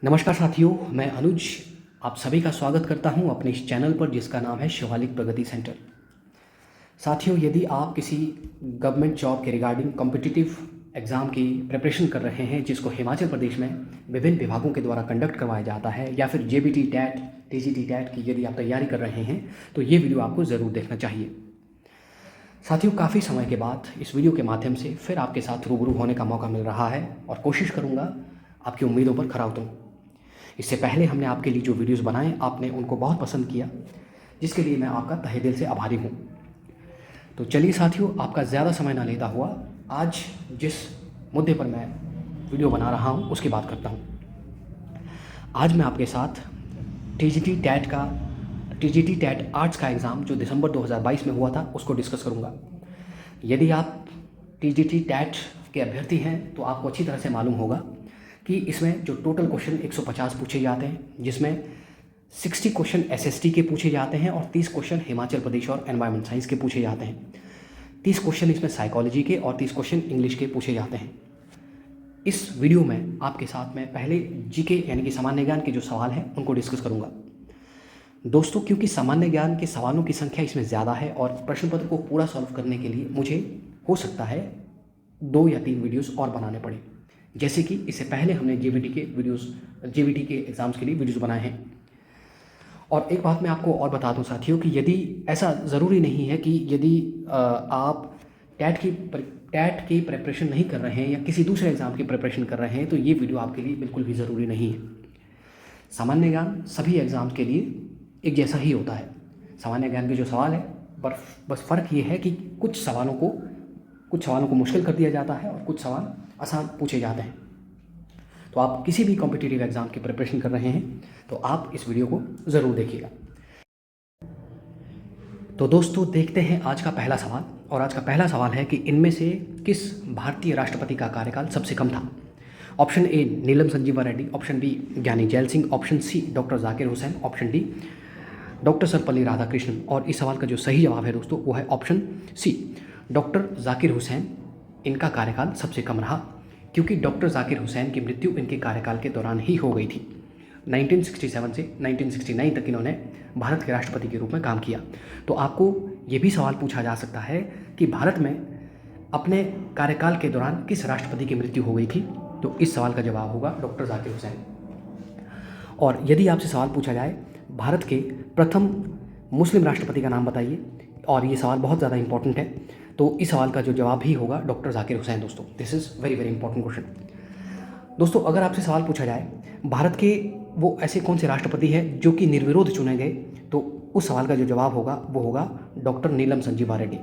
नमस्कार साथियों, मैं अनुज आप सभी का स्वागत करता हूं अपने इस चैनल पर जिसका नाम है शिवालिक प्रगति सेंटर। साथियों, यदि आप किसी गवर्नमेंट जॉब के रिगार्डिंग कॉम्पिटिटिव एग्ज़ाम की प्रिपरेशन कर रहे हैं जिसको हिमाचल प्रदेश में विभिन्न विभागों के द्वारा कंडक्ट करवाया जाता है, या फिर जेबीटी टैट टीजीटी टैट की यदि आप तैयारी कर रहे हैं तो ये वीडियो आपको ज़रूर देखना चाहिए। साथियों, काफ़ी समय के बाद इस वीडियो के माध्यम से फिर आपके साथ रूबरू होने का मौका मिल रहा है और कोशिश करूँगा आपकी उम्मीदों पर खरा उतरूँ। इससे पहले हमने आपके लिए जो वीडियोस बनाए आपने उनको बहुत पसंद किया, जिसके लिए मैं आपका तहे दिल से आभारी हूँ। तो चलिए साथियों, आपका ज़्यादा समय ना लेता हुआ आज जिस मुद्दे पर मैं वीडियो बना रहा हूँ उसकी बात करता हूँ। आज मैं आपके साथ टीजीटी टैट आर्ट्स का एग्ज़ाम जो दिसंबर 2022 में हुआ था उसको डिस्कस करूँगा। यदि आप टीजीटी टैट के अभ्यर्थी हैं तो आपको अच्छी तरह से मालूम होगा कि इसमें जो टोटल क्वेश्चन 150 पूछे जाते हैं, जिसमें 60 क्वेश्चन एसएसटी के पूछे जाते हैं और 30 क्वेश्चन हिमाचल प्रदेश और एनवायरमेंट साइंस के पूछे जाते हैं। 30 क्वेश्चन इसमें साइकोलॉजी के और 30 क्वेश्चन इंग्लिश के पूछे जाते हैं। इस वीडियो में आपके साथ मैं पहले जीके यानी कि सामान्य ज्ञान के जो सवाल हैं उनको डिस्कस करूँगा। दोस्तों, क्योंकि सामान्य ज्ञान के सवालों की संख्या इसमें ज़्यादा है और प्रश्न पत्र को पूरा सॉल्व करने के लिए मुझे हो सकता है 2 या 3 वीडियोस और बनाने पड़े, जैसे कि इससे पहले हमने जेबीटी के एग्ज़ाम्स के लिए वीडियोस बनाए हैं। और एक बात मैं आपको और बता दूं साथियों कि यदि ऐसा ज़रूरी नहीं है कि यदि आप टैट की प्रिपरेशन नहीं कर रहे हैं या किसी दूसरे एग्ज़ाम की प्रिपरेशन कर रहे हैं तो ये वीडियो आपके लिए बिल्कुल भी ज़रूरी नहीं है। सामान्य ज्ञान सभी एग्ज़ाम्स के लिए एक जैसा ही होता है। सामान्य ज्ञान के जो सवाल है बस फ़र्क ये है कि कुछ सवालों को मुश्किल कर दिया जाता है और कुछ सवाल आसान पूछे जाते हैं। तो आप किसी भी कॉम्पिटिटिव एग्ज़ाम की प्रिपरेशन कर रहे हैं तो आप इस वीडियो को ज़रूर देखिएगा। तो दोस्तों, देखते हैं आज का पहला सवाल। और आज का पहला सवाल है कि इनमें से किस भारतीय राष्ट्रपति का कार्यकाल सबसे कम था। Option A Neelam Sanjiva Reddy, option B Giani Zail Singh, option C doctor Zakir Hussain, option D doctor Sarvepalli Radhakrishnan. और इस सवाल का जो सही जवाब है दोस्तों वो है option C, doctor Zakir Hussain. इनका कार्यकाल सबसे कम रहा क्योंकि डॉक्टर जाकिर हुसैन की मृत्यु इनके कार्यकाल के दौरान ही हो गई थी। 1967 से 1969 तक इन्होंने भारत के राष्ट्रपति के रूप में काम किया। तो आपको ये भी सवाल पूछा जा सकता है कि भारत में अपने कार्यकाल के दौरान किस राष्ट्रपति की मृत्यु हो गई थी, तो इस सवाल का जवाब होगा डॉक्टर जाकिर हुसैन। और यदि आपसे सवाल पूछा जाए भारत के प्रथम मुस्लिम राष्ट्रपति का नाम बताइए, और ये सवाल बहुत ज़्यादा इंपॉर्टेंट है, तो इस सवाल का जो जवाब भी होगा डॉक्टर जाकिर हुसैन। दोस्तों, this is very very important question. दोस्तों, अगर आपसे सवाल पूछा जाए भारत के वो ऐसे कौन से राष्ट्रपति हैं जो कि निर्विरोध चुने गए, तो उस सवाल का जो जवाब होगा वो होगा डॉक्टर नीलम संजीवा रेड्डी।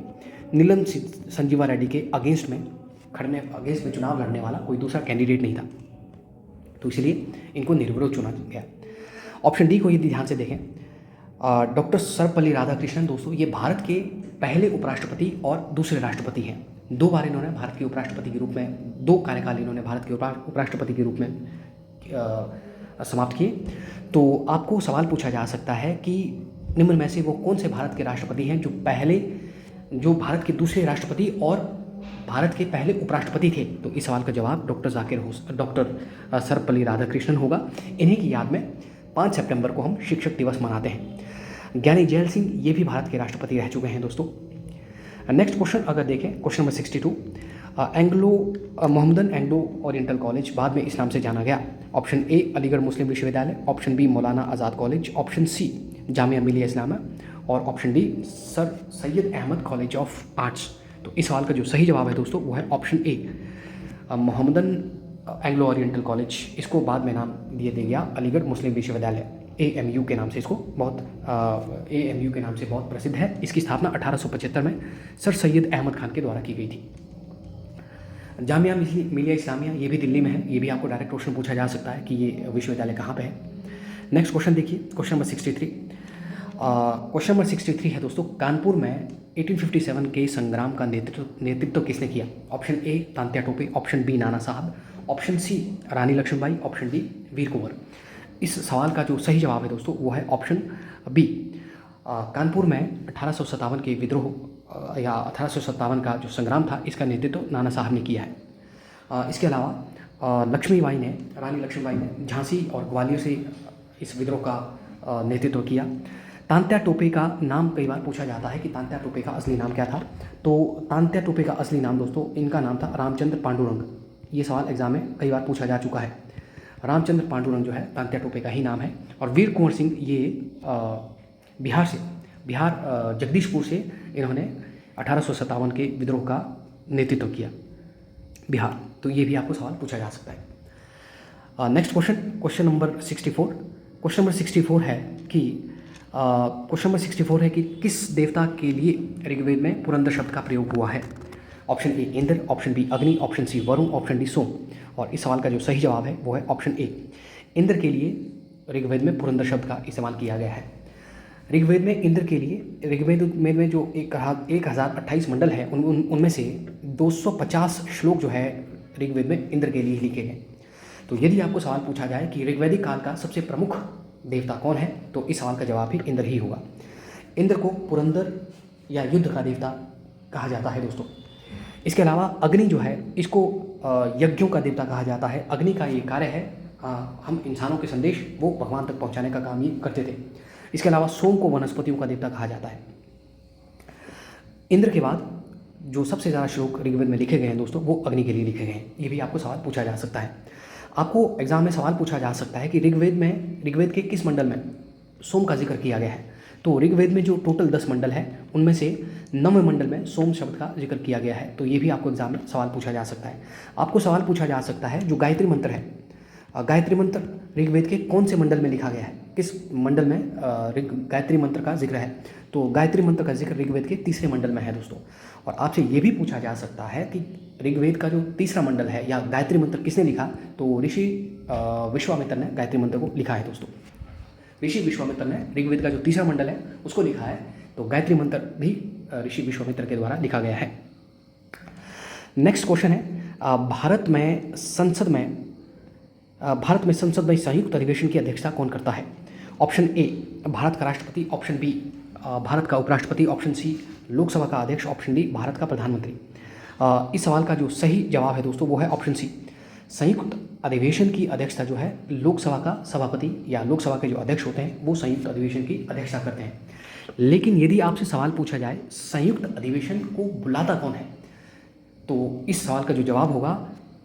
नीलम संजीवा रेड्डी के अगेंस्ट में चुनाव लड़ने वाला कोई दूसरा कैंडिडेट नहीं था, तो इसलिए इनको निर्विरोध चुना गया। ऑप्शन डी को यदि ध्यान से देखें, डॉक्टर सर्वपल्ली राधाकृष्णन। दोस्तों, ये भारत के पहले उपराष्ट्रपति और दूसरे राष्ट्रपति हैं। 2 बार इन्होंने भारत के उपराष्ट्रपति के रूप में 2 कार्यकाल इन्होंने भारत के उपराष्ट्रपति के रूप में समाप्त किए। तो आपको सवाल पूछा जा सकता है कि निम्न में से वो कौन से भारत के राष्ट्रपति हैं जो भारत के दूसरे राष्ट्रपति और भारत के पहले उपराष्ट्रपति थे। तो इस सवाल का जवाब डॉक्टर सर्वपल्ली राधाकृष्णन होगा। इन्हीं की याद में 5 सितंबर को हम शिक्षक दिवस मनाते हैं। ज्ञानी जैल सिंह ये भी भारत के राष्ट्रपति रह चुके हैं। दोस्तों, नेक्स्ट क्वेश्चन अगर देखें, question number 62, Mohammedan Anglo oriental college बाद में इस नाम से जाना गया। ऑप्शन ए अलीगढ़ मुस्लिम विश्वविद्यालय, option B Maulana Azad college, option C Jamia Millia Islamia और option D sir Syed Ahmad college of arts. तो इस सवाल का जो सही जवाब है दोस्तों वो है ऑप्शन ए, मोहम्मदन एंग्लो ओरिएंटल कॉलेज। इसको बाद में नाम दिया गया अलीगढ़ मुस्लिम विश्वविद्यालय, AMU के नाम से AMU के नाम से बहुत प्रसिद्ध है। इसकी स्थापना 1875 में सर सैयद अहमद खान के द्वारा की गई थी। जामिया मिलिया इस्लामिया ये भी दिल्ली में है। ये भी आपको डायरेक्ट क्वेश्चन पूछा जा सकता है कि ये विश्वविद्यालय कहाँ पे है। नेक्स्ट क्वेश्चन देखिए, क्वेश्चन नंबर 63। क्वेश्चन नंबर 63 है दोस्तों, कानपुर में 1857 के संग्राम का नेतृत्व किसने किया। Option A Tantya Tope, option B Nana Sahib, option C Rani Lakshmibai, option D Veer Kunwar. इस सवाल का जो सही जवाब है दोस्तों वो है ऑप्शन बी। कानपुर में 1857 के विद्रोह या 1857 का जो संग्राम था इसका नेतृत्व नाना साहब ने किया है। इसके अलावा लक्ष्मीबाई ने, रानी लक्ष्मीबाई ने झांसी और ग्वालियर से इस विद्रोह का नेतृत्व किया। तांत्या टोपे का नाम कई बार पूछा जाता है कि तांत्या टोपे का असली नाम क्या था। तो तांत्या टोपे का असली नाम दोस्तों, इनका नाम था रामचंद्र पांडुरंग। ये सवाल एग्जाम में कई बार पूछा जा चुका है। रामचंद्र पांडुरंग जो है तांत्या टोपे का ही नाम है। और वीर कुंवर सिंह ये बिहार जगदीशपुर से इन्होंने 1857 के विद्रोह का नेतृत्व किया बिहार। तो ये भी आपको सवाल पूछा जा सकता है। Next question number 64। Question number 64 है कि किस देवता के लिए ऋग्वेद में पुरंदर शब्द का प्रयोग हुआ है। Option A Indra, option B Agni, option C Varuna, option D Soma. और इस सवाल का जो सही जवाब है वो है ऑप्शन ए, इंद्र के लिए ऋग्वेद में पुरंदर शब्द का इस्तेमाल किया गया है। ऋग्वेद में इंद्र के लिए, ऋग्वेद में जो 1028 मंडल है उनमें से 250 श्लोक जो है ऋग्वेद में इंद्र के लिए लिखे गए। तो यदि आपको सवाल पूछा जाए कि ऋग्वैदिक काल का सबसे प्रमुख देवता कौन है, तो इस सवाल का जवाब भी इंद्र ही होगा। इंद्र को पुरंदर या युद्ध का देवता कहा जाता है दोस्तों। इसके अलावा अग्नि जो है इसको यज्ञों का देवता कहा जाता है। अग्नि का ये कार्य है, हम इंसानों के संदेश वो भगवान तक पहुंचाने का काम ये करते थे। इसके अलावा सोम को वनस्पतियों का देवता कहा जाता है। इंद्र के बाद जो सबसे ज़्यादा श्लोक ऋग्वेद में लिखे गए हैं दोस्तों, वो अग्नि के लिए लिखे गए हैं। ये भी आपको सवाल पूछा जा सकता है। आपको एग्जाम में सवाल पूछा जा सकता है कि ऋग्वेद के किस मंडल में सोम का जिक्र किया गया है। तो ऋग्वेद में जो टोटल 10 मंडल है उनमें से 9वें मंडल में सोम शब्द का जिक्र किया गया है। तो ये भी आपको एग्जाम में सवाल पूछा जा सकता है। आपको सवाल पूछा जा सकता है जो गायत्री मंत्र है, गायत्री मंत्र ऋग्वेद के कौन से मंडल में लिखा गया है, किस मंडल में गायत्री मंत्र का जिक्र है। तो गायत्री मंत्र का जिक्र ऋग्वेद के 3रे मंडल में है दोस्तों। और आपसे ये भी पूछा जा सकता है कि ऋग्वेद का जो 3रा मंडल है या गायत्री मंत्र किसने लिखा, तो ऋषि विश्वामित्र ने गायत्री मंत्र को लिखा है दोस्तों। ऋषि विश्वामित्र ने ऋग्वेद का जो 3रा मंडल है उसको लिखा है। तो गायत्री मंत्र भी ऋषि विश्वामित्र के द्वारा लिखा गया है। नेक्स्ट क्वेश्चन है, भारत में संसद में संयुक्त अधिवेशन की अध्यक्षता कौन करता है। ऑप्शन ए भारत का राष्ट्रपति, ऑप्शन बी भारत का उपराष्ट्रपति, ऑप्शन सी लोकसभा का अध्यक्ष, ऑप्शन डी भारत का प्रधानमंत्री। इस सवाल का जो सही जवाब है दोस्तों वो है ऑप्शन सी। संयुक्त अधिवेशन की अध्यक्षता जो है लोकसभा का सभापति या लोकसभा के जो अध्यक्ष होते हैं वो संयुक्त अधिवेशन की अध्यक्षता करते हैं। लेकिन यदि आपसे सवाल पूछा जाए संयुक्त अधिवेशन को बुलाता कौन है, तो इस सवाल का जो जवाब होगा,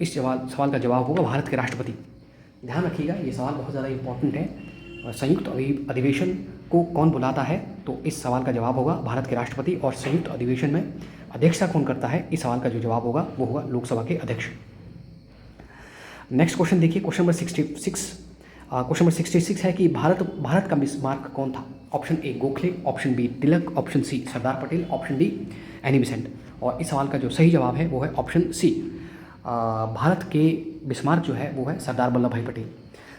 सवाल का जवाब होगा भारत के राष्ट्रपति। ध्यान रखिएगा, ये सवाल बहुत ज़्यादा इंपॉर्टेंट है। संयुक्त अधिवेशन को कौन बुलाता है, तो इस सवाल का जवाब होगा भारत के राष्ट्रपति। और संयुक्त अधिवेशन में अध्यक्षता कौन करता है, इस सवाल का जो जवाब होगा वो होगा लोकसभा के अध्यक्ष। नेक्स्ट क्वेश्चन देखिए, क्वेश्चन नंबर 66 है कि भारत का बिस्मार्क कौन था। Option A Gokhale, option B Tilak, option C Sardar Patel, option D Annie Besant. और इस सवाल का जो सही जवाब है वो है ऑप्शन सी। भारत के बिस्मार्क जो है वो है सरदार वल्लभ भाई पटेल।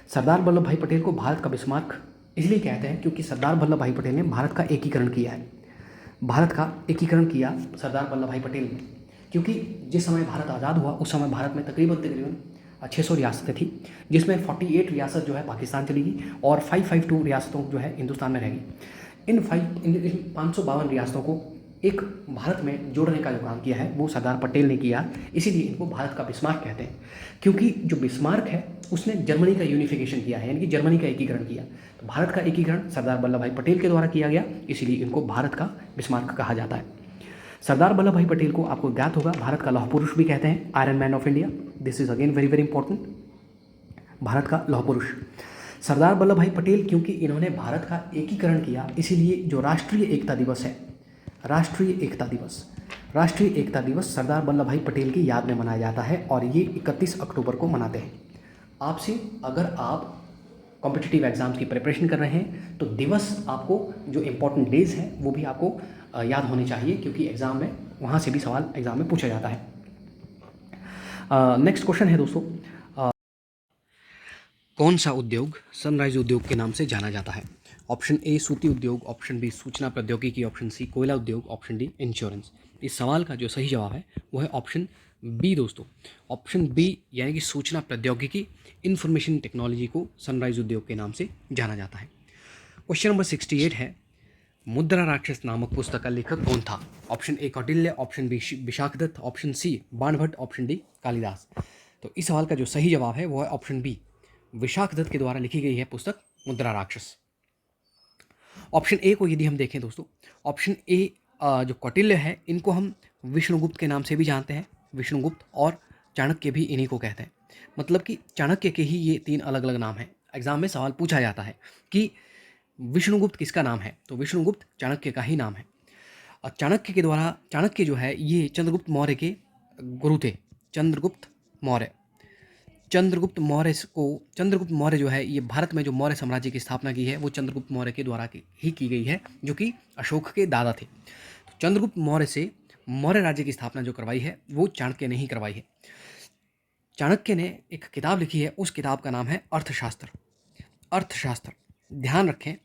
सरदार वल्लभ भाई पटेल को भारत का बिस्मार्क इसलिए कहते हैं क्योंकि सरदार वल्लभ भाई पटेल ने भारत का एकीकरण किया है। भारत का एकीकरण किया सरदार वल्लभ भाई पटेल ने, क्योंकि जिस समय भारत आज़ाद हुआ उस समय भारत में तकरीबन 600 रियासतें थी, जिसमें 48 रियासत जो है पाकिस्तान चली गई और 552 रियासतों जो है हिंदुस्तान में रह गई। इन 552 रियासतों को एक भारत में जोड़ने का जो काम किया है वो सरदार पटेल ने किया। इसीलिए इनको भारत का बिस्मार्क कहते हैं, क्योंकि जो बिस्मार्क है उसने जर्मनी का यूनिफिकेशन किया है, यानी कि जर्मनी का एकीकरण किया। तो भारत का एकीकरण सरदार वल्लभ भाई पटेल के द्वारा किया गया, इसीलिए इनको भारत का बिस्मार्क कहा जाता है। सरदार वल्लभ भाई पटेल को आपको ज्ञात होगा भारत का लौह पुरुष भी कहते हैं, iron man of India. This is again very very important, Bharat का लौह पुरुष सरदार वल्लभ भाई पटेल। क्योंकि इन्होंने भारत का एकीकरण किया, इसीलिए जो राष्ट्रीय एकता दिवस है, राष्ट्रीय एकता दिवस सरदार वल्लभ भाई पटेल की याद में मनाया जाता है और ये 31 अक्टूबर को मनाते हैं। आपसे अगर आप कॉम्पिटिटिव एग्जाम्स की प्रिपरेशन कर रहे हैं तो दिवस आपको जो इम्पोर्टेंट डेज हैं वो भी आपको याद होने चाहिए, क्योंकि एग्ज़ाम में वहाँ से भी सवाल एग्ज़ाम में पूछा जाता है। नेक्स्ट क्वेश्चन है दोस्तों, कौन सा उद्योग सनराइज उद्योग के नाम से जाना जाता है। ऑप्शन ए सूती उद्योग, ऑप्शन बी सूचना प्रौद्योगिकी, ऑप्शन सी कोयला उद्योग, ऑप्शन डी इंश्योरेंस। इस सवाल का जो सही जवाब है वो है ऑप्शन बी दोस्तों। ऑप्शन बी यानी कि सूचना प्रौद्योगिकी, इंफॉर्मेशन टेक्नोलॉजी को सनराइज उद्योग के नाम से जाना जाता है। क्वेश्चन नंबर 68 है, मुद्रा राक्षस नामक पुस्तक का लेखक कौन था। Option A Kautilya, option B Vishakhadatta, option C Banabhatta, option D Kalidasa. तो इस सवाल का जो सही जवाब है वो है ऑप्शन बी, विशाख दत्त के द्वारा लिखी गई है पुस्तक मुद्रा राक्षस। ऑप्शन ए को यदि हम देखें दोस्तों, ऑप्शन ए जो कौटिल्य है इनको हम विष्णुगुप्त के नाम से भी जानते हैं। विष्णुगुप्त और चाणक्य भी इन्हीं को कहते हैं। मतलब कि चाणक्य के ही ये 3 अलग अलग नाम हैं। एग्जाम में सवाल पूछा जाता है कि विष्णुगुप्त किसका नाम है, तो विष्णुगुप्त चाणक्य का ही नाम है। और चाणक्य के द्वारा, चाणक्य जो है ये चंद्रगुप्त मौर्य के गुरु थे। चंद्रगुप्त मौर्य, चंद्रगुप्त मौर्य जो है ये भारत में जो मौर्य साम्राज्य की स्थापना की है वो चंद्रगुप्त मौर्य के द्वारा ही की गई है, जो कि अशोक के दादा थे। तो चंद्रगुप्त मौर्य से मौर्य राज्य की स्थापना जो करवाई है वो चाणक्य ने ही करवाई है। चाणक्य ने एक किताब लिखी है, उस किताब का नाम है अर्थशास्त्र। अर्थशास्त्र, ध्यान रखें,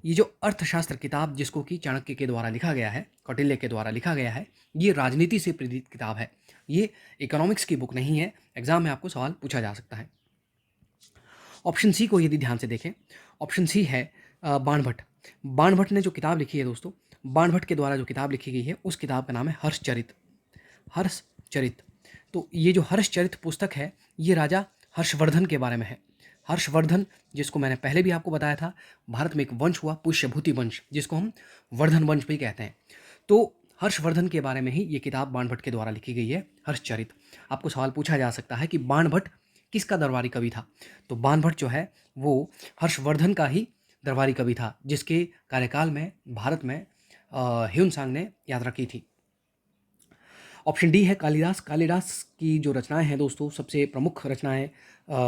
ये जो अर्थशास्त्र किताब जिसको कि चाणक्य के द्वारा लिखा गया है, कौटिल्य के द्वारा लिखा गया है, ये राजनीति से प्रेरित किताब है। ये इकोनॉमिक्स की बुक नहीं है। एग्जाम में आपको सवाल पूछा जा सकता है। ऑप्शन सी को यदि ध्यान से देखें, ऑप्शन सी है बाणभट्ट। बाणभट्ट ने जो किताब लिखी है दोस्तों, बाणभट्ट के द्वारा जो किताब लिखी गई है उस किताब का नाम है हर्षचरित। हर्षचरित, तो ये जो हर्षचरित पुस्तक है ये राजा हर्षवर्धन के बारे में है। हर्षवर्धन, जिसको मैंने पहले भी आपको बताया था, भारत में एक वंश हुआ पुष्यभूति वंश, जिसको हम वर्धन वंश भी कहते हैं। तो हर्षवर्धन के बारे में ही ये किताब बाणभट्ट के द्वारा लिखी गई है, हर्षचरित। आपको सवाल पूछा जा सकता है कि बाणभट्ट किसका दरबारी कवि था, तो बाणभट्ट जो है वो हर्षवर्धन का ही दरबारी कवि था, जिसके कार्यकाल में भारत में ह्यून-त्सांग ने यात्रा की थी। ऑप्शन डी है कालिदास। कालिदास की जो रचनाएं हैं दोस्तों, सबसे प्रमुख रचनाएं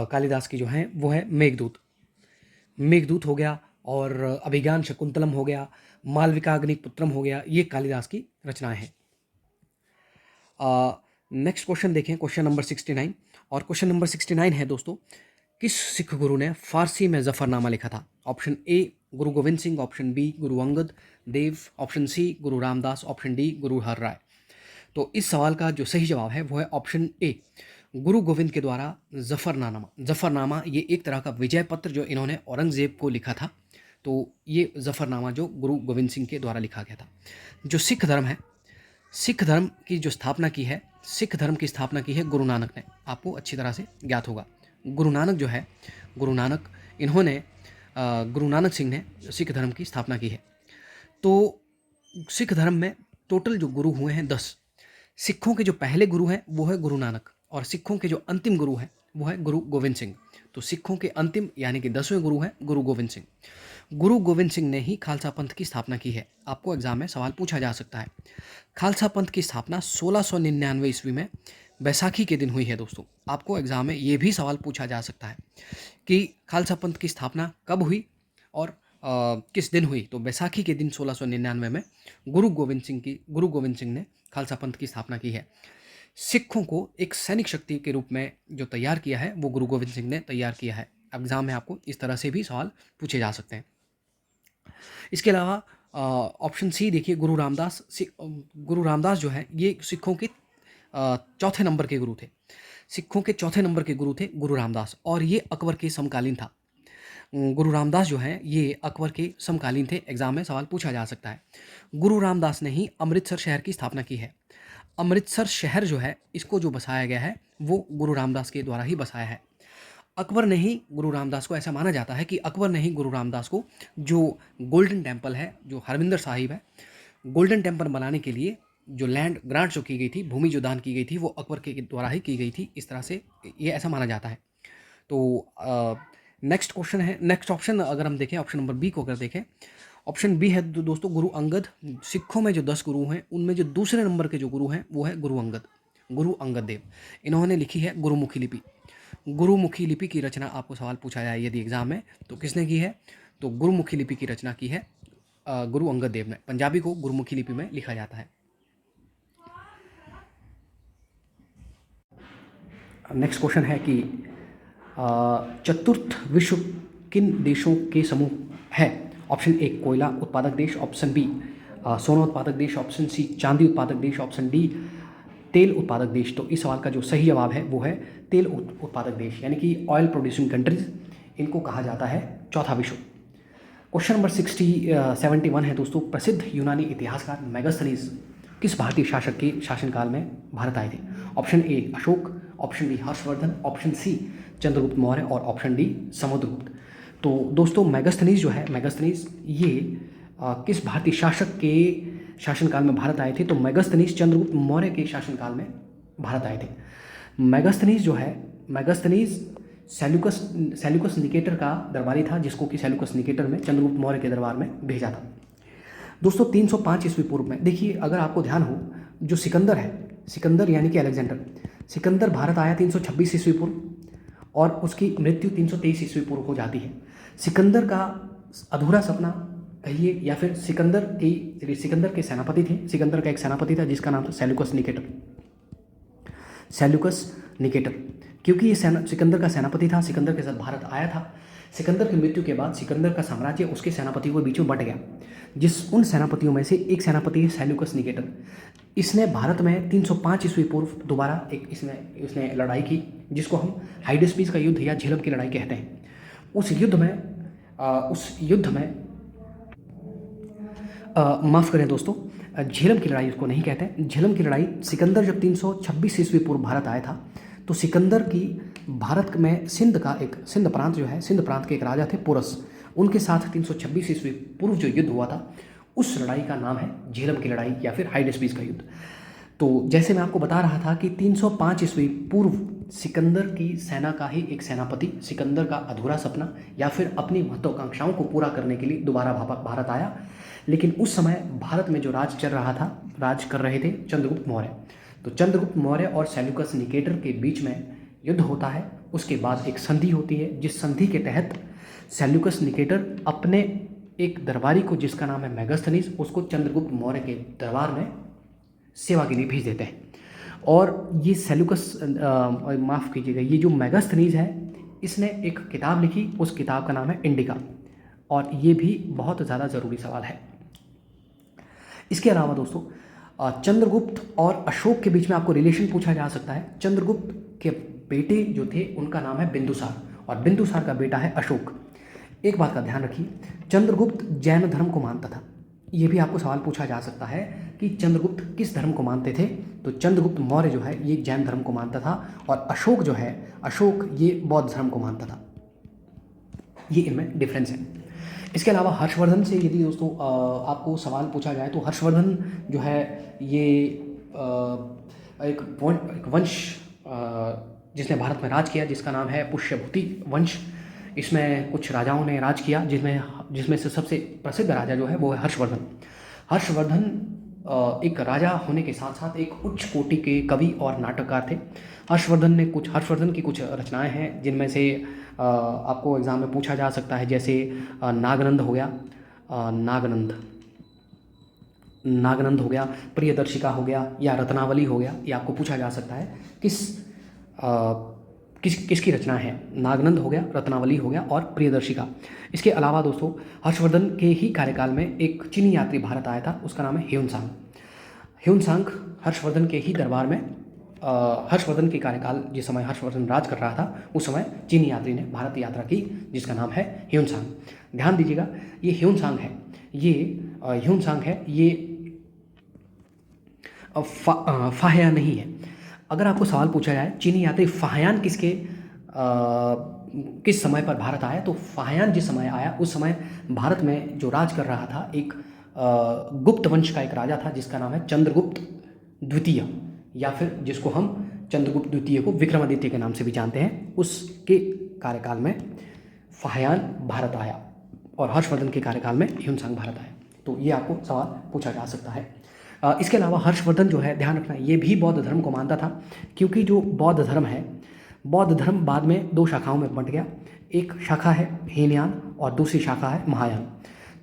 कालिदास की जो हैं वो है मेघदूत। मेघदूत हो गया, और अभिज्ञान शकुंतलम हो गया, मालविकाग्निपुत्रम हो गया, ये कालिदास की रचनाएं हैं। नेक्स्ट क्वेश्चन देखें, क्वेश्चन नंबर 69। और क्वेश्चन नंबर 69 है दोस्तों, किस सिख गुरु ने फारसी में जफरनामा लिखा था? ऑप्शन ए गुरु Govind Singh, option B Guru Angad Dev, option C गुरु रामदास, ऑप्शन डी गुरु हर राय। तो इस सवाल का जो सही जवाब है वो है ऑप्शन ए, गुरु गोविंद के द्वारा जफरनामा। जफरनामा ये एक तरह का विजय पत्र जो इन्होंने औरंगजेब को लिखा था। तो ये जफरनामा जो गुरु गोविंद सिंह के द्वारा लिखा गया था। जो सिख धर्म है, सिख धर्म की जो स्थापना की है, सिख धर्म की स्थापना की है गुरु नानक ने। आपको अच्छी तरह से ज्ञात होगा, गुरु नानक जो है, गुरु नानक, इन्होंने गुरु नानक सिंह ने सिख धर्म की स्थापना की है। तो सिख धर्म में टोटल जो गुरु हुए हैं 10। सिखों के जो पहले गुरु हैं वो है गुरु नानक, और सिखों के जो अंतिम गुरु हैं वो है गुरु गोविंद सिंह। तो सिखों के अंतिम यानी कि 10वें गुरु हैं गुरु गोविंद सिंह। गुरु गोविंद सिंह ने ही खालसा पंथ की स्थापना की है। आपको एग्जाम में सवाल पूछा जा सकता है। खालसा पंथ की स्थापना 1699 ईस्वी में बैसाखी के दिन हुई है दोस्तों। आपको एग्जाम में ये भी सवाल पूछा जा सकता है कि खालसा पंथ की स्थापना कब हुई और किस दिन हुई। तो बैसाखी के दिन 1699 में गुरु गोविंद सिंह ने खालसा पंथ की स्थापना की है। सिखों को एक सैनिक शक्ति के रूप में जो तैयार किया है वो गुरु गोविंद सिंह ने तैयार किया है। एग्जाम में आपको इस तरह से भी सवाल पूछे जा सकते हैं। इसके अलावा ऑप्शन सी देखिए, गुरु रामदास जो है ये सिखों के चौथे नंबर के गुरु थे। सिखों के चौथे नंबर के गुरु थे गुरु रामदास, और ये अकबर के समकालीन था। गुरु रामदास जो है ये अकबर के समकालीन थे। एग्जाम में सवाल पूछा जा सकता है। गुरु रामदास ने ही अमृतसर शहर की स्थापना की है। अमृतसर शहर जो है इसको जो बसाया गया है वो गुरु रामदास के द्वारा ही बसाया है। अकबर ने ही गुरु रामदास को, ऐसा माना जाता है कि अकबर ने ही गुरु रामदास को जो गोल्डन टेम्पल है, जो हरमिंदर साहिब है, गोल्डन टेम्पल बनाने के लिए जो लैंड ग्रांट जो की गई थी, भूमि जो दान की गई थी, वो अकबर के द्वारा ही की गई थी। इस तरह से ये ऐसा माना जाता है। तो नेक्स्ट क्वेश्चन है, नेक्स्ट ऑप्शन अगर हम देखें, ऑप्शन नंबर बी को अगर देखें, ऑप्शन बी है दोस्तों गुरु अंगद। सिखों में जो 10 गुरु हैं उनमें जो दूसरे नंबर के जो गुरु हैं वो है गुरु अंगद देव। इन्होंने लिखी है गुरुमुखी लिपि। गुरुमुखी लिपि की रचना, आपको सवाल पूछा जाए यदि एग्जाम में, तो किसने की है? तो गुरुमुखी लिपि की रचना की है गुरु अंगद देव ने। पंजाबी को गुरुमुखी लिपि में लिखा जाता है। नेक्स्ट क्वेश्चन है कि चतुर्थ विश्व किन देशों के समूह है? ऑप्शन ए कोयला उत्पादक देश, ऑप्शन बी सोना उत्पादक देश, ऑप्शन सी चांदी उत्पादक देश, ऑप्शन डी तेल उत्पादक देश। तो इस सवाल का जो सही जवाब है वो है तेल उत्पादक देश, यानी कि ऑयल प्रोड्यूसिंग कंट्रीज, इनको कहा जाता है चौथा विश्व। क्वेश्चन नंबर 71 है दोस्तों, प्रसिद्ध यूनानी इतिहासकार मेगास्थनीज किस भारतीय शासक के शासनकाल में भारत आए थे? Option A Ashoka, option B Harshavardhana, option C Chandragupta Maurya और ऑप्शन डी समुद्रगुप्त। तो दोस्तों मेगास्थनीज जो है, मेगास्थनीज ये किस भारतीय शासक के शासनकाल में भारत आए थे? तो मेगास्थनीज चंद्रगुप्त मौर्य के शासनकाल में भारत आए थे। मेगास्थनीज जो है, मेगास्थनीज सेल्यूकस निकेटर का दरबारी था, जिसको कि सेल्यूकस निकेटर में चंद्रगुप्त मौर्य के दरबार में भेजा था। दोस्तों 305 ईस्वी पूर्व में, देखिए अगर आपको ध्यान हो, जो सिकंदर है, सिकंदर यानी कि अलेक्जेंडर, सिकंदर भारत आया 326 ईस्वी पूर्व और उसकी मृत्यु 323 ईस्वी पूर्व हो जाती है। सिकंदर का अधूरा सपना कहिए या फिर सिकंदर के सेनापति थे। सिकंदर का एक सेनापति था जिसका नाम था सेल्यूकस निकेटर। सेल्यूकस निकेटर, क्योंकि ये सिकंदर का सेनापति था, सिकंदर के साथ भारत आया था। सिकंदर की मृत्यु के बाद सिकंदर का साम्राज्य उसके सेनापतियों के बीच में बंट गया। उन सेनापतियों में से एक सेनापति है सेल्यूकस निकेटर। इसने भारत में 305 ईस्वी पूर्व दोबारा इसने लड़ाई की, जिसको हम हाइडेस्पीस का युद्ध या झेलम की लड़ाई कहते हैं। उस युद्ध में माफ़ करें दोस्तों, झेलम की लड़ाई उसको नहीं कहते। झेलम की लड़ाई, सिकंदर जब 326 ईस्वी पूर्व भारत आया था तो सिकंदर की भारत में सिंध प्रांत जो है, सिंध प्रांत के एक राजा थे पोरस, उनके साथ 326 ईस्वी पूर्व जो युद्ध हुआ था उस लड़ाई का नाम है झेलम की लड़ाई या फिर हाइडेस्पीस का युद्ध। तो जैसे मैं आपको बता रहा था कि 305 ईस्वी पूर्व सिकंदर की सेना का ही एक सेनापति, सिकंदर का अधूरा सपना या फिर अपनी महत्वाकांक्षाओं को पूरा करने के लिए दोबारा भारत आया। लेकिन उस समय भारत में जो राज कर रहे थे चंद्रगुप्त मौर्य। तो चंद्रगुप्त मौर्य और सेल्यूकस निकेटर के बीच में युद्ध होता है। उसके बाद एक संधि होती है, जिस संधि के तहत सेल्यूकस निकेटर अपने एक दरबारी को, जिसका नाम है मेगास्थनीज, उसको चंद्रगुप्त मौर्य के दरबार में सेवा के लिए भेज देते हैं। और ये माफ़ कीजिएगा, ये जो मेगास्थनीज है इसने एक किताब लिखी, उस किताब का नाम है इंडिका, और ये भी बहुत ज़्यादा ज़रूरी सवाल है। इसके अलावा दोस्तों चंद्रगुप्त और अशोक के बीच में आपको रिलेशन पूछा जा सकता है। चंद्रगुप्त के बेटे जो थे उनका नाम है बिंदुसार और बिंदुसार का बेटा है अशोक। एक बात का ध्यान रखिए, चंद्रगुप्त जैन धर्म को मानता था। ये भी आपको सवाल पूछा जा सकता है कि चंद्रगुप्त किस धर्म को मानते थे? तो चंद्रगुप्त मौर्य जो है ये जैन धर्म को मानता था और अशोक जो है, अशोक ये बौद्ध धर्म को मानता था। ये इनमें डिफरेंस है। इसके अलावा हर्षवर्धन से यदि दोस्तों आपको सवाल पूछा जाए तो हर्षवर्धन जो है ये एक वंश जिसने भारत में राज किया, जिसका नाम है पुष्यभूति वंश। इसमें कुछ राजाओं ने राज किया, जिसमें से सबसे प्रसिद्ध राजा जो है वो है हर्षवर्धन। हर्षवर्धन एक राजा होने के साथ साथ एक उच्च कोटि के कवि और नाटककार थे। हर्षवर्धन की कुछ रचनाएं हैं जिनमें से आपको एग्ज़ाम में पूछा जा सकता है, जैसे नागनंद हो गया, नागनंद हो गया, प्रियदर्शिका हो गया या रत्नावली हो गया। ये आपको पूछा जा सकता है किसकी रचना है। नागनंद हो गया, रत्नावली हो गया और प्रियदर्शिका। इसके अलावा दोस्तों हर्षवर्धन के ही कार्यकाल में एक चीनी यात्री भारत आया था, उसका नाम है ह्यूनसांग। हर्षवर्धन के ही दरबार में हर्षवर्धन के कार्यकाल, जिस समय हर्षवर्धन राज कर रहा था उस समय चीनी यात्री ने भारत यात्रा की, जिसका नाम है ह्यूनसांग। ध्यान दीजिएगा, ये ह्यूनसांग है, ये फाहयान नहीं है। अगर आपको सवाल पूछा जाए चीनी यात्री फाहयान किस समय पर भारत आया, तो फाहयान जिस समय आया उस समय भारत में जो राज कर रहा था एक गुप्त वंश का एक राजा था, जिसका नाम है चंद्रगुप्त द्वितीय, या फिर जिसको हम चंद्रगुप्त द्वितीय को विक्रमादित्य के नाम से भी जानते हैं। उसके कार्यकाल में फाहयान भारत आया और हर्षवर्धन के कार्यकाल में ह्यूनसांग भारत आया। तो ये आपको सवाल पूछा जा सकता है। इसके अलावा हर्षवर्धन जो है, ध्यान रखना, ये भी बौद्ध धर्म को मानता था, क्योंकि जो बौद्ध धर्म है, बौद्ध धर्म बाद में दो शाखाओं में बंट गया। एक शाखा है हीनयान और दूसरी शाखा है महायान।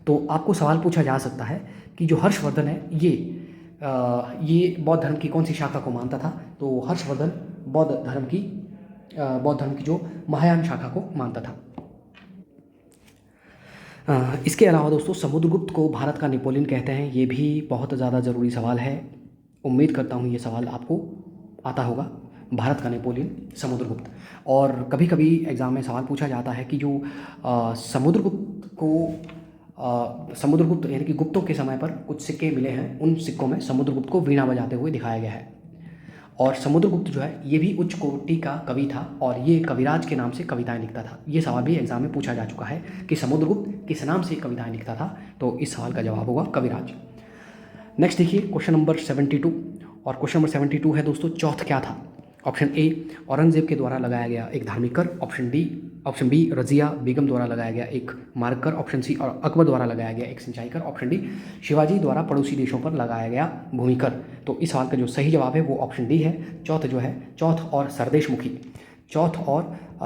तो आपको सवाल पूछा जा सकता है कि जो हर्षवर्धन है ये बौद्ध धर्म की कौन सी शाखा को मानता था? तो हर्षवर्धन बौद्ध धर्म की जो महायान शाखा को मानता था। इसके अलावा दोस्तों समुद्रगुप्त को भारत का नेपोलियन कहते हैं। ये भी बहुत ज़्यादा ज़रूरी सवाल है। उम्मीद करता हूँ ये सवाल आपको आता होगा, भारत का नेपोलियन समुद्रगुप्त। और कभी कभी एग्ज़ाम में सवाल पूछा जाता है कि जो समुद्रगुप्त यानी कि गुप्तों के समय पर कुछ सिक्के मिले हैं, उन सिक्कों में समुद्रगुप्त को वीणा बजाते हुए दिखाया गया है। और समुद्रगुप्त जो है ये भी उच्च कोटि का कवि था और ये कविराज के नाम से कविताएं लिखता था। ये सवाल भी एग्जाम में पूछा जा चुका है कि समुद्रगुप्त किस नाम से कविताएं लिखता था, तो इस सवाल का जवाब होगा कविराज। नेक्स्ट देखिए क्वेश्चन नंबर 72, और क्वेश्चन नंबर 72 है दोस्तों, चौथ क्या था? ऑप्शन ए औरंगजेब के द्वारा लगाया गया एक धार्मिक कर, ऑप्शन बी रजिया बेगम द्वारा लगाया गया एक मार्ग कर, ऑप्शन सी और अकबर द्वारा लगाया गया एक सिंचाई कर, ऑप्शन डी शिवाजी द्वारा पड़ोसी देशों पर लगाया गया भूमि कर। तो इस सवाल का जो सही जवाब है वो ऑप्शन डी है, चौथ जो है, चौथ और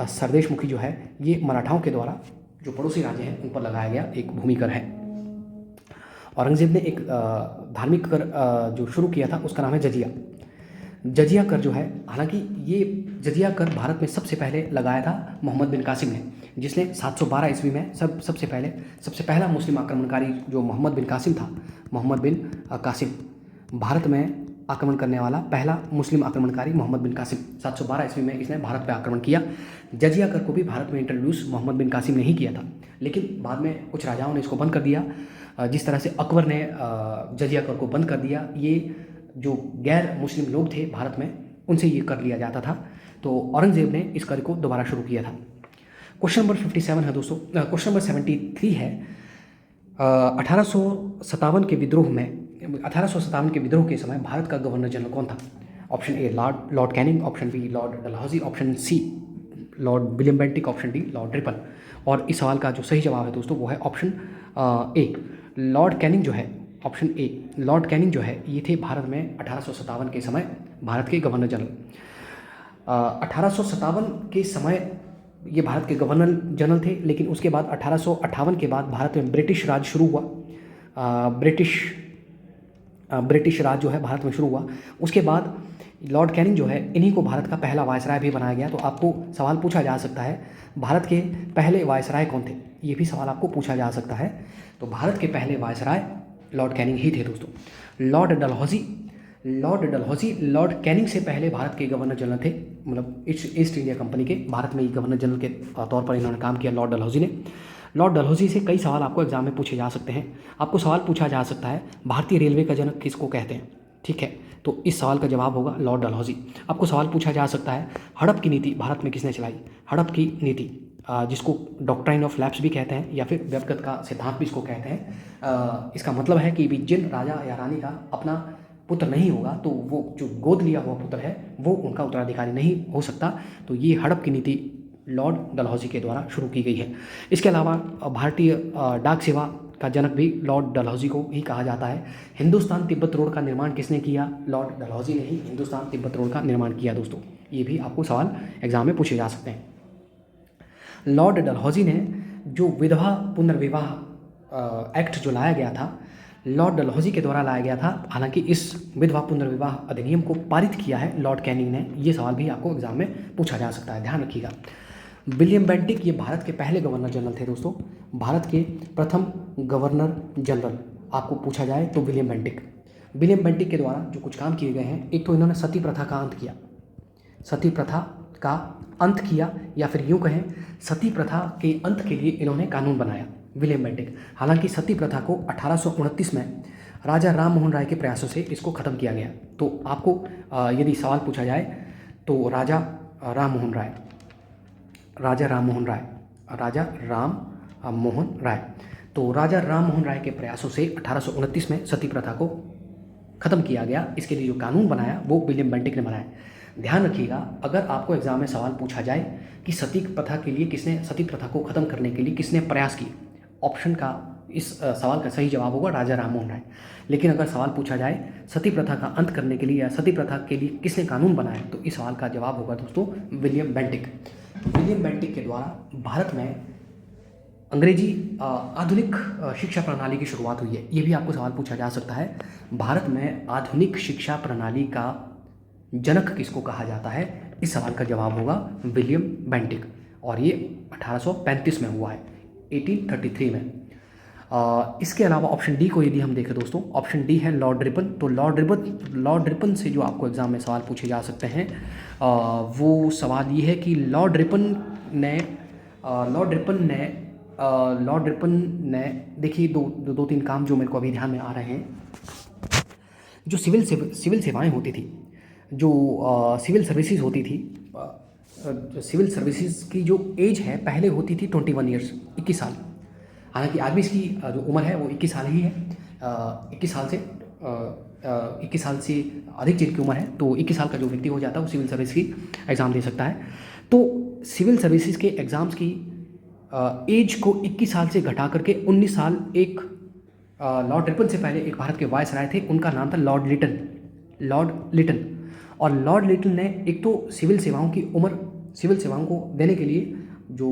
सरदेशमुखी जो है ये मराठाओं के द्वारा जो पड़ोसी राज्य हैं उन पर लगाया गया एक भूमि कर है। औरंगजेब ने एक धार्मिक कर जो शुरू किया था उसका नाम है जजिया कर जो है। हालांकि ये जजिया कर भारत में सबसे पहले लगाया था मोहम्मद बिन कासिम ने, जिसने 712 ईस्वी में सबसे पहला मुस्लिम आक्रमणकारी जो मोहम्मद बिन कासिम भारत में आक्रमण करने वाला पहला मुस्लिम आक्रमणकारी मोहम्मद बिन कासिम 712 ईस्वी में इसने भारत पर आक्रमण किया। जजिया कर को भी भारत में इंट्रोड्यूस मोहम्मद बिन कासिम ने ही किया था, लेकिन बाद में कुछ राजाओं ने इसको बंद कर दिया। जिस तरह से अकबर ने जजिया कर को बंद कर दिया, ये जो गैर मुस्लिम लोग थे भारत में उनसे ये कर लिया जाता था, तो औरंगजेब ने इस कर को दोबारा शुरू किया था। क्वेश्चन नंबर 57 है दोस्तों, क्वेश्चन नंबर 73 है 1857 के विद्रोह के समय भारत का गवर्नर जनरल कौन था? Option A lord Canning, option B lord Dalhousie, option C lord William Bentinck, option D lord Ripon. और इस सवाल का जो सही जवाब है दोस्तों वो है ऑप्शन ए लॉर्ड कैनिंग जो है, ऑप्शन ए लॉर्ड कैनिंग जो है ये थे भारत में 1857 के समय भारत के गवर्नर जनरल। 1857 के समय ये भारत के गवर्नर जनरल थे, लेकिन उसके बाद 1858 के बाद भारत में ब्रिटिश राज शुरू हुआ। ब्रिटिश राज जो है भारत में शुरू हुआ। उसके बाद लॉर्ड कैनिंग जो है इन्हीं को भारत का पहला वायसराय भी बनाया गया। तो आपको सवाल पूछा जा सकता है भारत के पहले वायसराय कौन थे, ये भी सवाल आपको पूछा जा सकता है। तो भारत के पहले वायसराय लॉर्ड कैनिंग ही थे दोस्तों। लॉर्ड डलहौजी लॉर्ड कैनिंग से पहले भारत के गवर्नर जनरल थे, मतलब ईस्ट इंडिया कंपनी के भारत में ही गवर्नर जनरल के तौर पर इन्होंने काम किया लॉर्ड डलहौजी ने। लॉर्ड डलहौजी से कई सवाल आपको एग्जाम में पूछे जा सकते हैं। आपको सवाल पूछा जा सकता है भारतीय रेलवे का जनक किसको कहते हैं, ठीक है, तो इस सवाल का जवाब होगा लॉर्ड डलहौजी। आपको सवाल पूछा जा सकता है हड़प की नीति भारत में किसने चलाई? हड़प की नीति जिसको डॉक्ट्राइन ऑफ लैप्स भी कहते हैं या फिर व्यवगत का सिद्धांत भी इसको कहते हैं। इसका मतलब है कि जिन राजा या रानी का अपना पुत्र नहीं होगा तो वो जो गोद लिया हुआ पुत्र है वो उनका उत्तराधिकारी नहीं हो सकता। तो ये हड़प की नीति लॉर्ड डलहौजी के द्वारा शुरू की गई है। इसके अलावा भारतीय डाक सेवा का जनक भी लॉर्ड डलहौजी को ही कहा जाता है। हिंदुस्तान तिब्बत रोड का निर्माण किसने किया? लॉर्ड डलहौजी ने ही हिंदुस्तान तिब्बत रोड का निर्माण किया दोस्तों। ये भी आपको सवाल एग्जाम में पूछे जा सकते हैं। लॉर्ड डलहौजी ने जो विधवा पुनर्विवाह एक्ट जो लाया गया था, लॉर्ड डलहौजी के द्वारा लाया गया था। हालांकि इस विधवा पुनर्विवाह अधिनियम को पारित किया है लॉर्ड कैनिंग ने। ये सवाल भी आपको एग्जाम में पूछा जा सकता है, ध्यान रखिएगा। विलियम बेंटिक ये भारत के पहले गवर्नर जनरल थे दोस्तों, भारत के प्रथम गवर्नर जनरल आपको पूछा जाए तो विलियम बेंटिक के द्वारा जो कुछ काम किए गए हैं, एक तो इन्होंने सती प्रथा का अंत किया या फिर यूँ कहें सती प्रथा के अंत के लिए इन्होंने कानून बनाया विलियम बेंटिक। हालांकि सती प्रथा को 1829 में राजा राम मोहन राय के प्रयासों से इसको ख़त्म किया गया। तो आपको यदि सवाल पूछा जाए तो राजा राम मोहन राय के प्रयासों से 1829 में सती प्रथा को ख़त्म किया गया। इसके लिए जो कानून बनाया वो विलियम बेंटिक ने बनाया। ध्यान रखिएगा, अगर आपको एग्जाम में सवाल पूछा जाए कि सती प्रथा को ख़त्म करने के लिए किसने प्रयास किए, ऑप्शन का इस सवाल का सही जवाब होगा राजा राम मोहन राय। लेकिन अगर सवाल पूछा जाए सती प्रथा का अंत करने के लिए या सती प्रथा के लिए किसने कानून बनाया, तो इस सवाल का जवाब होगा दोस्तों विलियम बेंटिक के द्वारा भारत में अंग्रेजी आधुनिक शिक्षा प्रणाली की शुरुआत हुई है। ये भी आपको सवाल पूछा जा सकता है, भारत में आधुनिक शिक्षा प्रणाली का जनक किसको कहा जाता है? इस सवाल का जवाब होगा विलियम बेंटिक, और ये 1835 में हुआ है, 1833 में। इसके अलावा ऑप्शन डी को यदि हम देखें दोस्तों, ऑप्शन डी है लॉर्ड रिपन। तो लॉर्ड रिपन से जो आपको एग्जाम में सवाल पूछे जा सकते हैं वो सवाल ये है कि लॉर्ड रिपन ने देखिए दो तीन काम जो मेरे को अभी ध्यान में आ रहे हैं। जो सिविल सेवाएं होती थी, जो सिविल सर्विसेज होती थी, सिविल सर्विसेज की जो एज है पहले होती थी 21 ईयर्स, 21 साल। हालांकि आज भी इसकी जो उम्र है वो 21 साल ही है। 21 साल से 21 साल से अधिक जिनकी उम्र है तो 21 साल का जो व्यक्ति हो जाता है वो सिविल सर्विस की एग्ज़ाम दे सकता है। तो सिविल सर्विसेज के एग्ज़ाम्स की एज को 21 साल से घटा करके 19 साल एक लॉर्ड रिपन से पहले एक भारत के वायसराय थे, उनका नाम था लॉर्ड लिटन। लॉर्ड लिटन और लॉर्ड लिटन ने एक तो सिविल सेवाओं की उम्र, सिविल सेवाओं को देने के लिए जो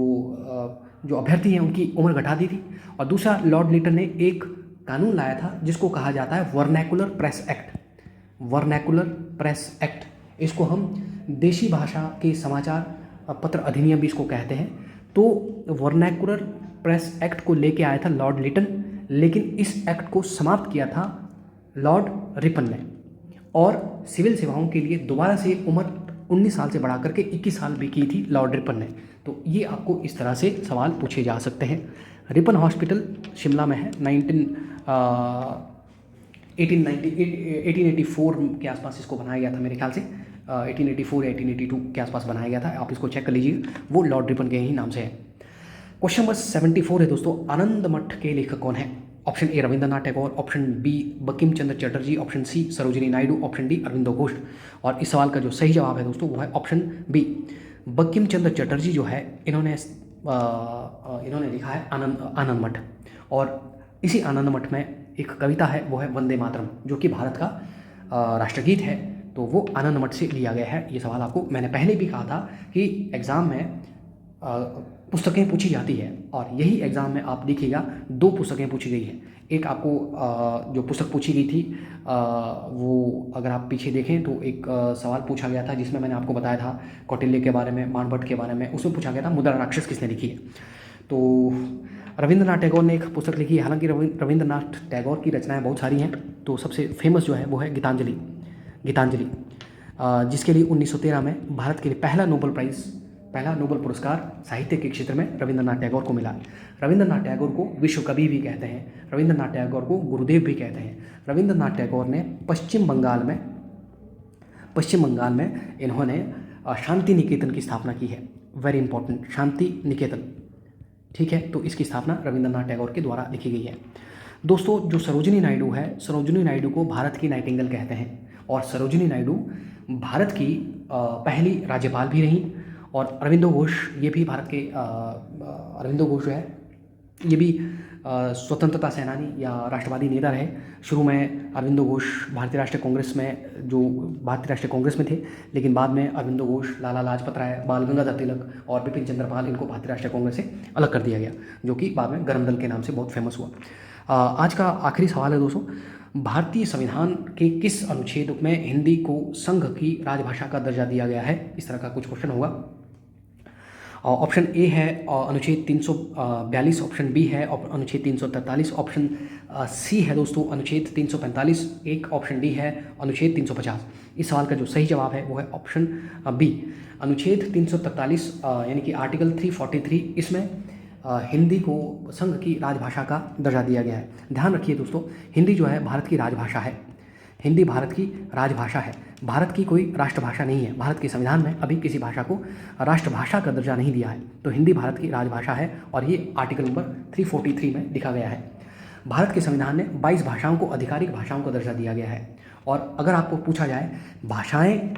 अभ्यर्थी हैं उनकी उम्र घटा दी थी। और दूसरा, लॉर्ड लिटन ने एक कानून लाया था जिसको कहा जाता है vernacular press act. Vernacular press act, इसको हम देशी भाषा के समाचार पत्र अधिनियम भी इसको कहते हैं। तो वर्नैकुलर प्रेस एक्ट को लेके आया था लॉर्ड लिटन, लेकिन इस एक्ट को समाप्त किया था लॉर्ड रिपन ने। और सिविल सेवाओं के लिए दोबारा से उम्र 19 साल से बढ़ा करके 21 साल भी की थी लॉर्ड रिपन ने। तो ये आपको इस तरह से सवाल पूछे जा सकते हैं। रिपन हॉस्पिटल शिमला में है। 1884 के आसपास इसको बनाया गया था मेरे ख्याल से। 1884 या 1882 के आसपास बनाया गया था। आप इसको चेक कर लीजिए, वो लॉर्ड रिपन के ही नाम से है। क्वेश्चन नंबर 74 है दोस्तों, आनंद मठ के लेखक कौन है? Option A Rabindranath Tagore, option B Bankim Chandra Chatterjee, option C Sarojini Naidu, option D Aurobindo Ghosh. और इस सवाल का जो सही जवाब है दोस्तों वो है ऑप्शन बी बंकिम चंद्र चटर्जी जो है इन्होंने लिखा है आनंद मठ। और इसी आनंद मठ में एक कविता है, वो है वंदे मातरम, जो कि भारत का राष्ट्रगीत है। तो वो आनंद मठ से लिया गया है। ये सवाल आपको मैंने पहले भी कहा था कि एग्ज़ाम में पुस्तकें पूछी जाती है, और यही एग्ज़ाम में आप देखिएगा 2 पुस्तकें पूछी गई है। एक आपको जो पुस्तक पूछी गई थी वो अगर आप पीछे देखें तो एक सवाल पूछा गया था जिसमें मैंने आपको बताया था कौटिल्य के बारे में, मानभट्ट के बारे में। उसमें पूछा गया था मुद्रा राक्षस किसने लिखी है। तो रविंद्रनाथ टैगोर ने एक पुस्तक लिखी है। हालांकि रविंद्रनाथ टैगोर की रचनाएं बहुत सारी हैं, तो सबसे फेमस जो है वो है गीतांजलि, जिसके लिए 1913 में भारत के लिए पहला नोबेल पुरस्कार साहित्य के क्षेत्र में रविंद्रनाथ टैगोर को मिला। रविंद्रनाथ टैगोर को विश्व कवि भी कहते हैं, रविंद्रनाथ टैगोर को गुरुदेव भी कहते हैं। रविंद्रनाथ टैगोर ने पश्चिम बंगाल में इन्होंने शांति निकेतन की स्थापना की है। वेरी इंपॉर्टेंट, शांति निकेतन, ठीक है। तो इसकी स्थापना रविंद्रनाथ टैगोर के द्वारा लिखी गई है। दोस्तों, जो सरोजिनी नायडू है, सरोजिनी नायडू को भारत की नाइटिंगेल कहते हैं। और सरोजिनी नायडू भारत की पहली राज्यपाल भी रहीं। और अरविंदो घोष, ये भी भारत के अरविंदो घोष जो है ये भी स्वतंत्रता सेनानी या राष्ट्रवादी नेता रहे। शुरू में अरविंदो घोष भारतीय राष्ट्रीय कांग्रेस में थे, लेकिन बाद में अरविंदो घोष, लाला लाजपत राय, बाल गंगाधर तिलक और बिपिन चंद्र पाल, इनको भारतीय राष्ट्रीय कांग्रेस से अलग कर दिया गया, जो कि बाद में गरम दल के नाम से बहुत फेमस हुआ। आज का आखिरी सवाल है दोस्तों, भारतीय संविधान के किस अनुच्छेद में हिंदी को संघ की राजभाषा का दर्जा दिया गया है? इस तरह का कुछ क्वेश्चन होगा। ऑप्शन ए है अनुच्छेद 342, ऑप्शन बी है अनुच्छेद 343, ऑप्शन सी है दोस्तों अनुच्छेद 345, एक ऑप्शन डी है अनुच्छेद 350। इस सवाल का जो सही जवाब है वो है ऑप्शन बी अनुच्छेद 343, यानी कि आर्टिकल 343। इसमें हिंदी को संघ की राजभाषा का दर्जा दिया गया है। ध्यान रखिए दोस्तों, हिंदी जो है भारत की राजभाषा है। हिंदी भारत की राजभाषा है, भारत की कोई राष्ट्रभाषा नहीं है। भारत के संविधान में अभी किसी भाषा को राष्ट्रभाषा का दर्जा नहीं दिया है। तो हिंदी भारत की राजभाषा है और ये आर्टिकल नंबर 343 में लिखा गया है। भारत के संविधान ने 22 भाषाओं को आधिकारिक भाषाओं का दर्जा दिया गया है। और अगर आपको पूछा जाए भाषाएं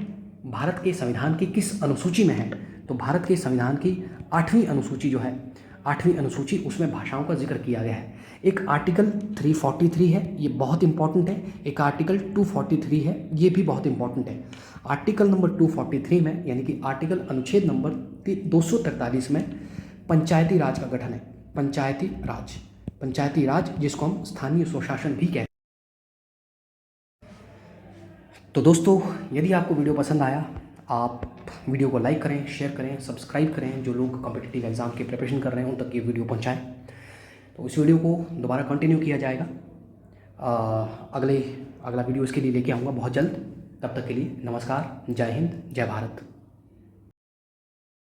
भारत के संविधान की किस अनुसूची में है, तो भारत के संविधान की 8वीं अनुसूची जो है, 8वीं अनुसूची, उसमें भाषाओं का जिक्र किया गया है। एक आर्टिकल 343 है, ये बहुत इंपॉर्टेंट है। एक आर्टिकल 243 है, ये भी बहुत इंपॉर्टेंट है। आर्टिकल नंबर 243 में, यानी कि आर्टिकल अनुच्छेद नंबर 243 में पंचायती राज का गठन है। पंचायती राज जिसको हम स्थानीय स्वशासन भी कहते हैं। तो दोस्तों, यदि आपको वीडियो पसंद आया, आप वीडियो को लाइक करें, शेयर करें, सब्सक्राइब करें। जो लोग कॉम्पिटिटिव एग्जाम की प्रिपरेशन कर रहे हैं उन तक ये वीडियो पहुंचाएं। तो इस वीडियो को दोबारा कंटिन्यू किया जाएगा। अगला वीडियो इसके लिए लेके आऊँगा बहुत जल्द। तब तक के लिए नमस्कार, जय हिंद, जय भारत।